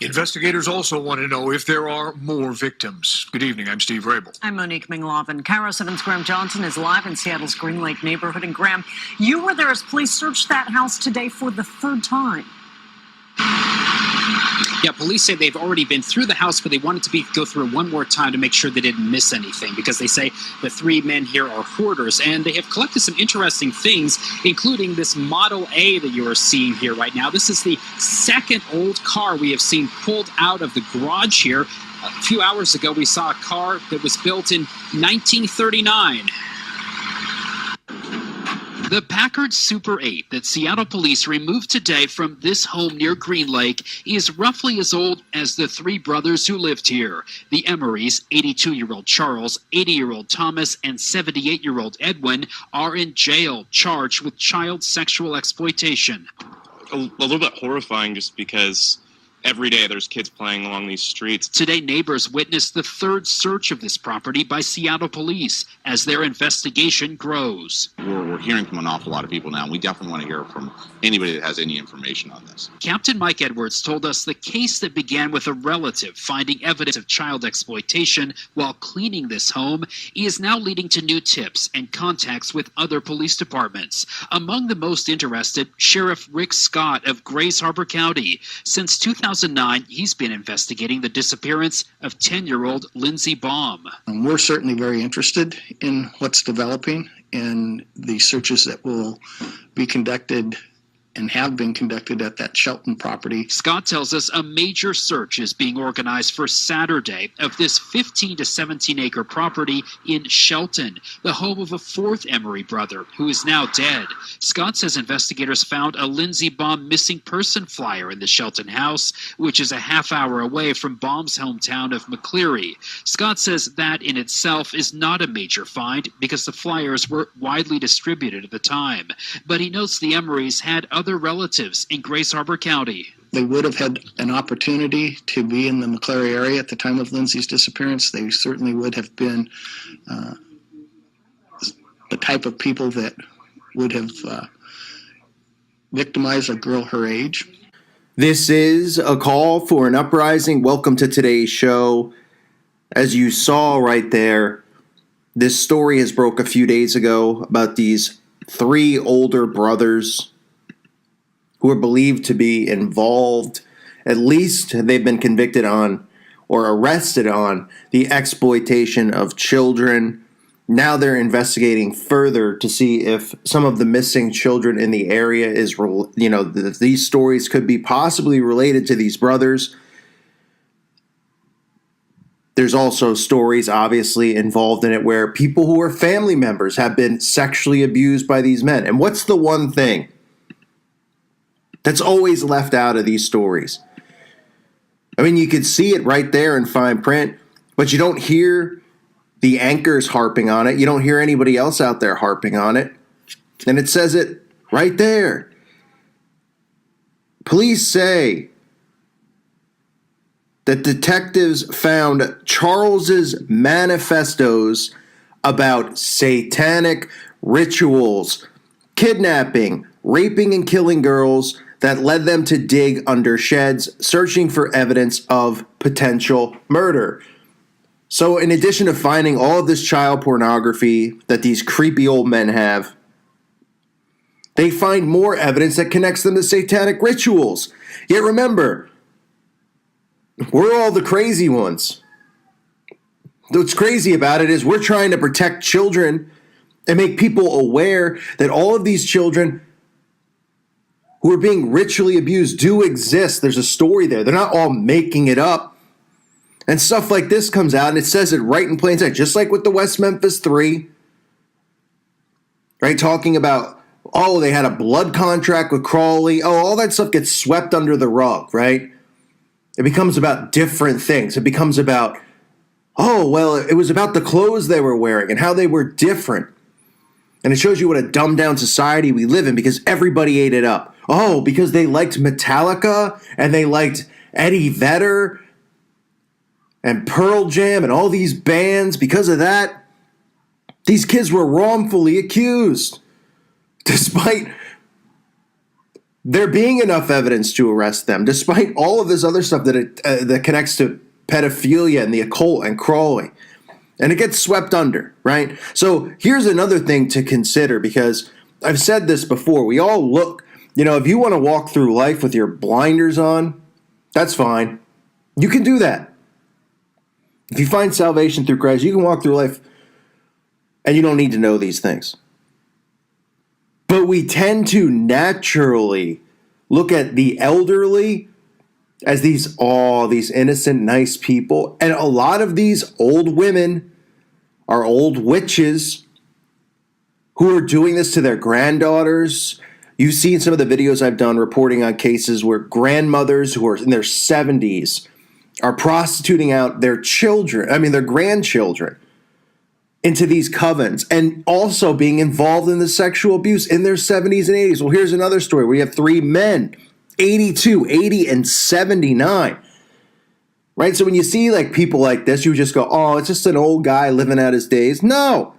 Investigators also want to know if there are more victims. Good evening. I'm Steve Rabel. I'm Monique Minglovin. Cairo 7's Graham Johnson is live in Seattle's Green Lake neighborhood. And Graham, you were there as police searched that house today for the third time. Yeah, police say they've already been through the house, but they wanted to go through it one more time to make sure they didn't miss anything, because they say the three men here are hoarders, and they have collected some interesting things, including this Model A that you are seeing here right now. This is the second old car we have seen pulled out of the garage here. A few hours ago, we saw a car that was built in 1939. The Packard Super 8 that Seattle police removed today from this home near Green Lake is roughly as old as the three brothers who lived here. The Emerys, 82-year-old Charles, 80-year-old Thomas, and 78-year-old Edwin, are in jail, charged with child sexual exploitation. A little bit horrifying, just because every day there's kids playing along these streets. Today, neighbors witnessed the third search of this property by Seattle police as their investigation grows. We're hearing from an awful lot of people now, and we definitely want to hear from anybody that has any information on this. Captain Mike Edwards told us the case that began with a relative finding evidence of child exploitation while cleaning this home is now leading to new tips and contacts with other police departments. Among the most interested, Sheriff Rick Scott of Grays Harbor County. Since 2009, he's been investigating the disappearance of 10-year-old Lindsey Baum. We're certainly very interested in what's developing and the searches that will be conducted and have been conducted at that Shelton property. Scott tells us a major search is being organized for Saturday of this 15 to 17 acre property in Shelton, the home of a fourth Emery brother who is now dead. Scott says investigators found a Lindsey Baum missing person flyer in the Shelton house, which is a half hour away from Baum's hometown of McCleary. Scott says that in itself is not a major find because the flyers were widely distributed at the time. But he notes the Emerys had other relatives in Grays Harbor County. They would have had an opportunity to be in the McCleary area at the time of Lindsey's disappearance. They certainly would have been the type of people that would have victimized a girl her age. This is a call for an uprising. Welcome to today's show. As you saw right there, this story has broke a few days ago about these three older brothers who are believed to be involved, at least they've been convicted on or arrested on the exploitation of children. Now they're investigating further to see if some of the missing children in the area is, these stories could be possibly related to these brothers. There's also stories obviously involved in it where people who are family members have been sexually abused by these men. And what's the one thing that's always left out of these stories? I mean, you could see it right there in fine print, but you don't hear the anchors harping on it. You don't hear anybody else out there harping on it. And it says it right there. Police say that detectives found Charles's manifestos about satanic rituals, kidnapping, raping, and killing girls that led them to dig under sheds, searching for evidence of potential murder. So in addition to finding all of this child pornography that these creepy old men have, they find more evidence that connects them to satanic rituals. Yet remember, we're all the crazy ones. What's crazy about it is we're trying to protect children and make people aware that all of these children who are being ritually abused do exist. There's a story there. They're not all making it up. And stuff like this comes out and it says it right in plain sight, just like with the West Memphis 3, right? Talking about, oh, they had a blood contract with Crawley. Oh, all that stuff gets swept under the rug, right? It becomes about different things. It becomes about, oh, well, it was about the clothes they were wearing and how they were different. And it shows you what a dumbed down society we live in because everybody ate it up. Oh, because they liked Metallica and they liked Eddie Vedder and Pearl Jam and all these bands. Because of that, these kids were wrongfully accused. Despite there being enough evidence to arrest them, despite all of this other stuff that connects to pedophilia and the occult and Crowley. And it gets swept under, right? So here's another thing to consider, because I've said this before. We all look, if you want to walk through life with your blinders on, that's fine. You can do that. If you find salvation through Christ, you can walk through life and you don't need to know these things. But we tend to naturally look at the elderly as these innocent, nice people. And a lot of these old women are old witches who are doing this to their granddaughters. You've seen some of the videos I've done reporting on cases where grandmothers who are in their 70s are prostituting out their their grandchildren into these covens, and also being involved in the sexual abuse in their 70s and 80s. Well, here's another story where you have three men, 82, 80, and 79. Right? So when you see like people like this, you just go, oh, it's just an old guy living out his days. No.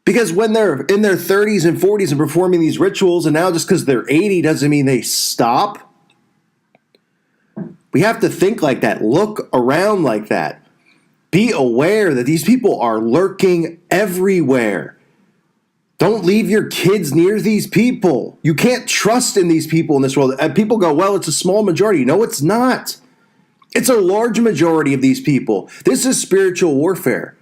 Because when they're in their 30s and 40s and performing these rituals, and now just because they're 80 doesn't mean they stop. We have to think like that, look around like that. Be aware that these people are lurking everywhere. Don't leave your kids near these people. You can't trust in these people in this world. And people go, well, it's a small majority. No, it's not. It's a large majority of these people. This is spiritual warfare.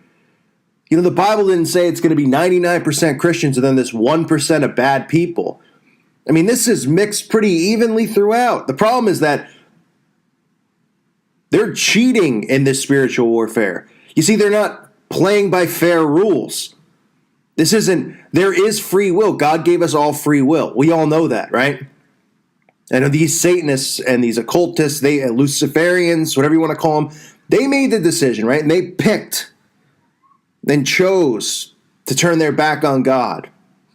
The Bible didn't say it's going to be 99% Christians and then this 1% of bad people. I mean, this is mixed pretty evenly throughout. The problem is that they're cheating in this spiritual warfare. You see, they're not playing by fair rules. There is free will. God gave us all free will. We all know that, right? And these Satanists and these occultists, Luciferians, whatever you want to call them, they made the decision, right? And they picked, then chose to turn their back on God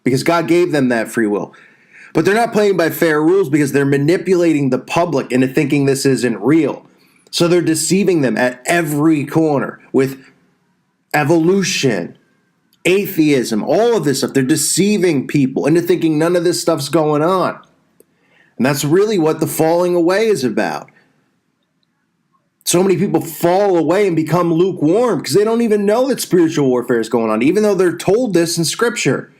because God gave them that free will. But they're not playing by fair rules because they're manipulating the public into thinking this isn't real. So they're deceiving them at every corner with evolution, atheism, all of this stuff. They're deceiving people into thinking none of this stuff's going on. And that's really what the falling away is about. So many people fall away and become lukewarm because they don't even know that spiritual warfare is going on, even though they're told this in Scripture.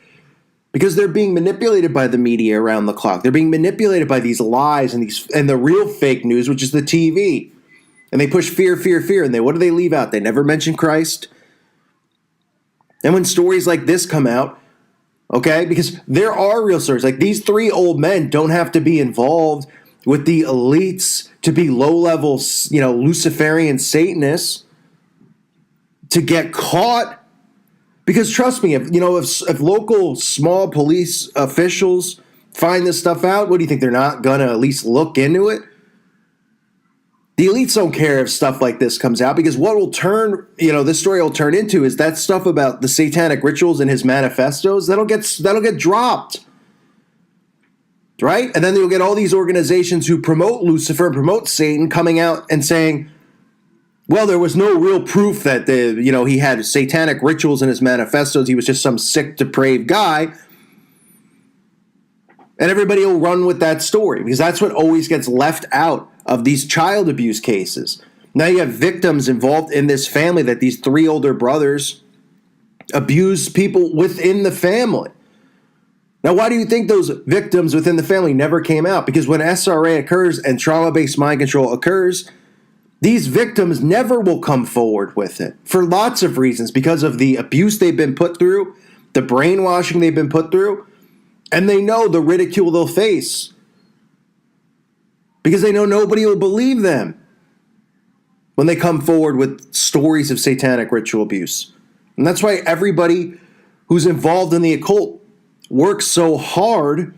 Because they're being manipulated by the media around the clock. They're being manipulated by these lies and the real fake news, which is the TV. And they push fear, fear, fear. And what do they leave out? They never mention Christ. And when stories like this come out, okay, because there are real stories. Like these three old men don't have to be involved with the elites to be low-level, Luciferian Satanists to get caught. Because trust me, if local small police officials find this stuff out, what do you think? They're not going to at least look into it? The elites don't care if stuff like this comes out, because what will this story will turn into is that stuff about the satanic rituals and his manifestos, that'll get dropped. Right? And then you'll get all these organizations who promote Lucifer and promote Satan coming out and saying, well, there was no real proof that he had satanic rituals in his manifestos. He was just some sick, depraved guy. And everybody will run with that story because that's what always gets left out of these child abuse cases. Now you have victims involved in this family that these three older brothers abuse people within the family. Now, why do you think those victims within the family never came out? Because when SRA occurs and trauma-based mind control occurs, these victims never will come forward with it for lots of reasons, because of the abuse they've been put through, the brainwashing they've been put through, and they know the ridicule they'll face because they know nobody will believe them when they come forward with stories of satanic ritual abuse. And that's why everybody who's involved in the occult works so hard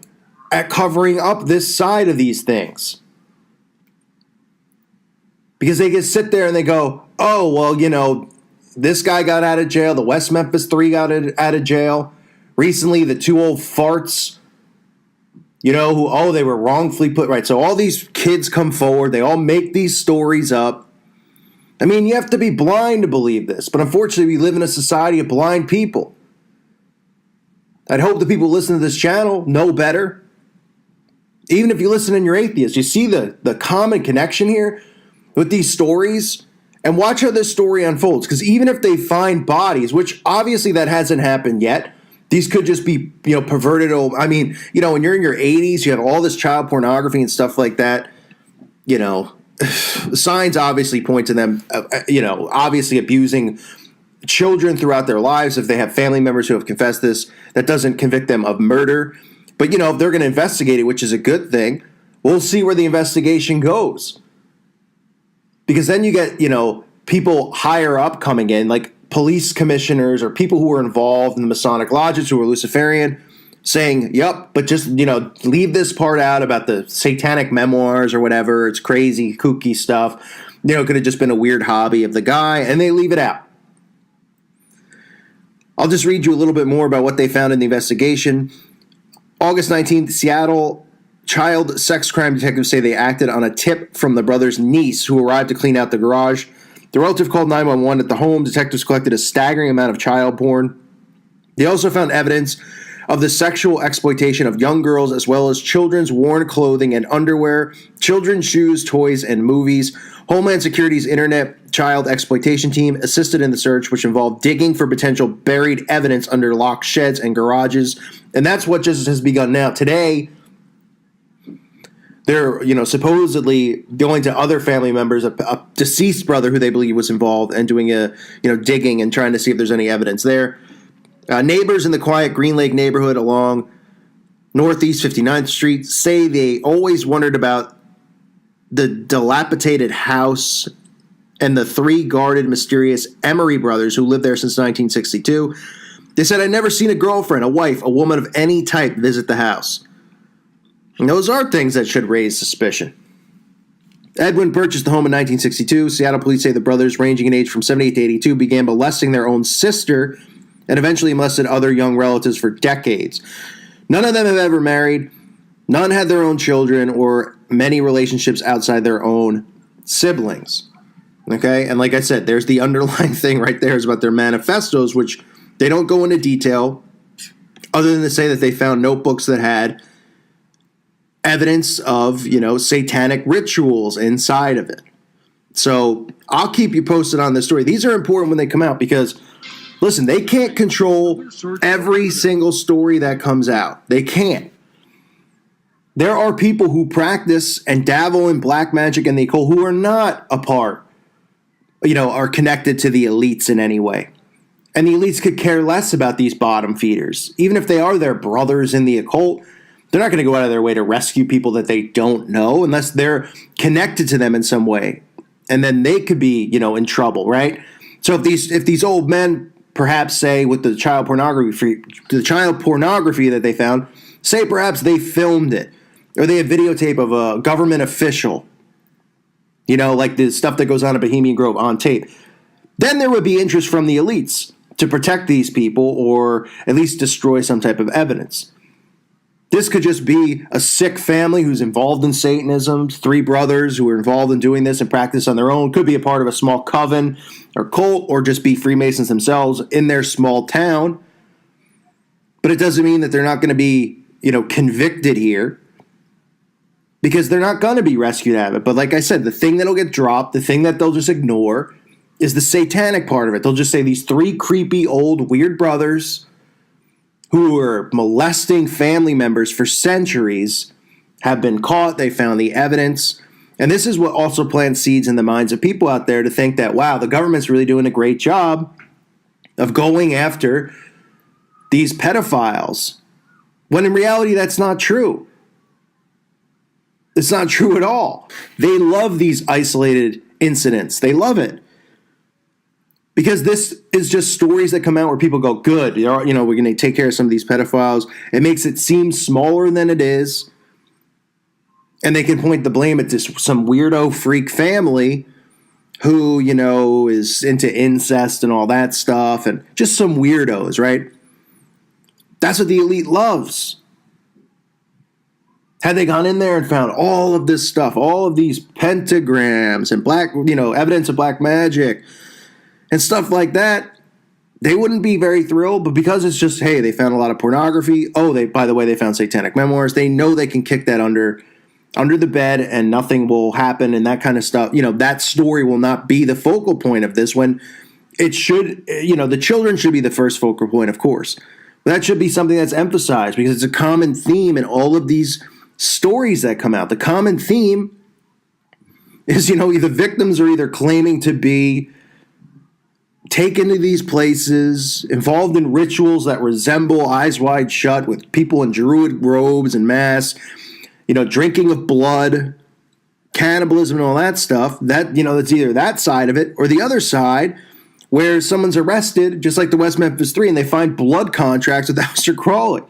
at covering up this side of these things. Because they can sit there and they go, oh, well, this guy got out of jail. The West Memphis 3 got out of jail. Recently, the 2 old farts, they were wrongfully put right. So all these kids come forward. They all make these stories up. I mean, you have to be blind to believe this. But unfortunately, we live in a society of blind people. I'd hope the people listening to this channel know better. Even if you listen and you're atheist, you see the common connection here with these stories, and watch how this story unfolds. Because even if they find bodies, which obviously that hasn't happened yet, these could just be, perverted. I mean, when you're in your 80s, you have all this child pornography and stuff like that. Signs obviously point to them, obviously abusing children throughout their lives. If they have family members who have confessed this, that doesn't convict them of murder. But, if they're going to investigate it, which is a good thing, we'll see where the investigation goes. Because then you get, people higher up coming in, like police commissioners or people who were involved in the Masonic lodges who were Luciferian, saying, yep, but just, leave this part out about the satanic memoirs or whatever. It's crazy, kooky stuff. It could have just been a weird hobby of the guy, and they leave it out. I'll just read you a little bit more about what they found in the investigation. August 19th, Seattle child sex crime detectives say they acted on a tip from the brother's niece who arrived to clean out the garage. The relative called 911 at the home. Detectives collected a staggering amount of child porn. They also found evidence of the sexual exploitation of young girls, as well as children's worn clothing and underwear, children's shoes, toys, and movies. Homeland Security's Internet Child Exploitation Team assisted in the search, which involved digging for potential buried evidence under locked sheds and garages. And that's what just has begun now. Today, they're, supposedly going to other family members, a deceased brother who they believe was involved, and doing digging and trying to see if there's any evidence there. Neighbors in the quiet Green Lake neighborhood along Northeast 59th Street say they always wondered about the dilapidated house and the three guarded, mysterious Emery brothers who lived there since 1962. They said, I'd never seen a girlfriend, a wife, a woman of any type visit the house. And those are things that should raise suspicion. Edwin purchased the home in 1962. Seattle police say the brothers, ranging in age from 78 to 82, began molesting their own sister and eventually molested other young relatives for decades. None of them have ever married. None had their own children or many relationships outside their own siblings. Okay? And like I said, there's the underlying thing right there is about their manifestos, which they don't go into detail other than to say that they found notebooks that had evidence of, satanic rituals inside of it. So I'll keep you posted on this story. These are important when they come out because, listen, they can't control every single story that comes out. They can't. There are people who practice and dabble in black magic and the occult who are not a part, are connected to the elites in any way. And the elites could care less about these bottom feeders. Even if they are their brothers in the occult, they're not going to go out of their way to rescue people that they don't know unless they're connected to them in some way. And then they could be, in trouble, right? So if these old men perhaps say with the child pornography that they found, say perhaps they filmed it or they have videotape of a government official, like the stuff that goes on at Bohemian Grove on tape, then there would be interest from the elites to protect these people or at least destroy some type of evidence. This could just be a sick family who's involved in Satanism, three brothers who are involved in doing this and practice on their own, could be a part of a small coven or cult, or just be Freemasons themselves in their small town. But it doesn't mean that they're not going to be, convicted here, because they're not going to be rescued out of it. But like I said, the thing that'll get dropped, the thing that they'll just ignore is the satanic part of it. They'll just say these three creepy old weird brothers who were molesting family members for centuries have been caught. They found the evidence. And this is what also plants seeds in the minds of people out there to think that, wow, the government's really doing a great job of going after these pedophiles. When in reality, that's not true. It's not true at all. They love these isolated incidents. They love it. Because this is just stories that come out where people go, good, we're going to take care of some of these pedophiles. It makes it seem smaller than it is. And they can point the blame at this some weirdo freak family who, is into incest and all that stuff. And just some weirdos, right? That's what the elite loves. Had they gone in there and found all of this stuff, all of these pentagrams and black, evidence of black magic, and stuff like that, they wouldn't be very thrilled, but because it's just, hey, they found a lot of pornography. Oh, by the way, they found satanic memoirs. They know they can kick that under the bed and nothing will happen and that kind of stuff. That story will not be the focal point of this, when it should, the children should be the first focal point, of course. But that should be something that's emphasized, because it's a common theme in all of these stories that come out. The common theme is, the victims are either claiming to be taken to these places, involved in rituals that resemble Eyes Wide Shut, with people in Druid robes and masks, drinking of blood, cannibalism and all that stuff. That, it's either that side of it or the other side, where someone's arrested, just like the West Memphis 3, and they find blood contracts with Aleister Crowley,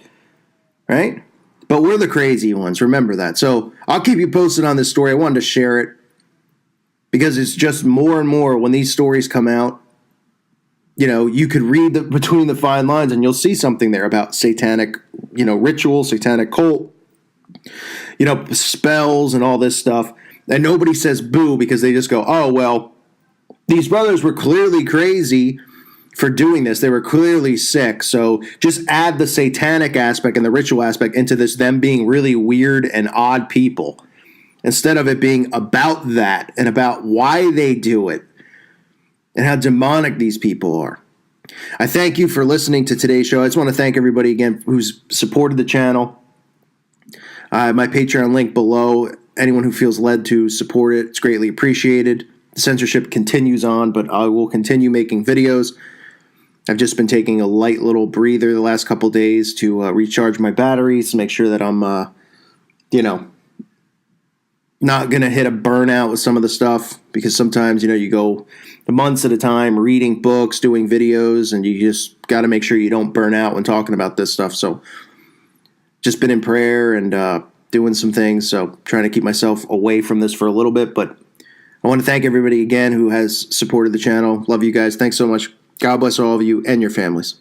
right? But we're the crazy ones, remember that. So I'll keep you posted on this story. I wanted to share it because it's just more and more when these stories come out, you could read between the fine lines and you'll see something there about satanic, ritual, satanic cult, spells and all this stuff. And nobody says boo, because they just go, oh, well, these brothers were clearly crazy for doing this. They were clearly sick. So just add the satanic aspect and the ritual aspect into this, them being really weird and odd people, instead of it being about that and about why they do it and how demonic these people are. I thank you for listening to today's show. I just want to thank everybody again who's supported the channel. My Patreon link below. Anyone who feels led to support it, it's greatly appreciated. The censorship continues on, but I will continue making videos. I've just been taking a light little breather the last couple days to recharge my batteries, to make sure that I'm, not going to hit a burnout with some of the stuff, because sometimes, you go months at a time reading books, doing videos, and you just got to make sure you don't burn out when talking about this stuff. So just been in prayer and doing some things, so trying to keep myself away from this for a little bit. But I want to thank everybody again who has supported the channel. Love you guys. Thanks so much. God bless all of you and your families.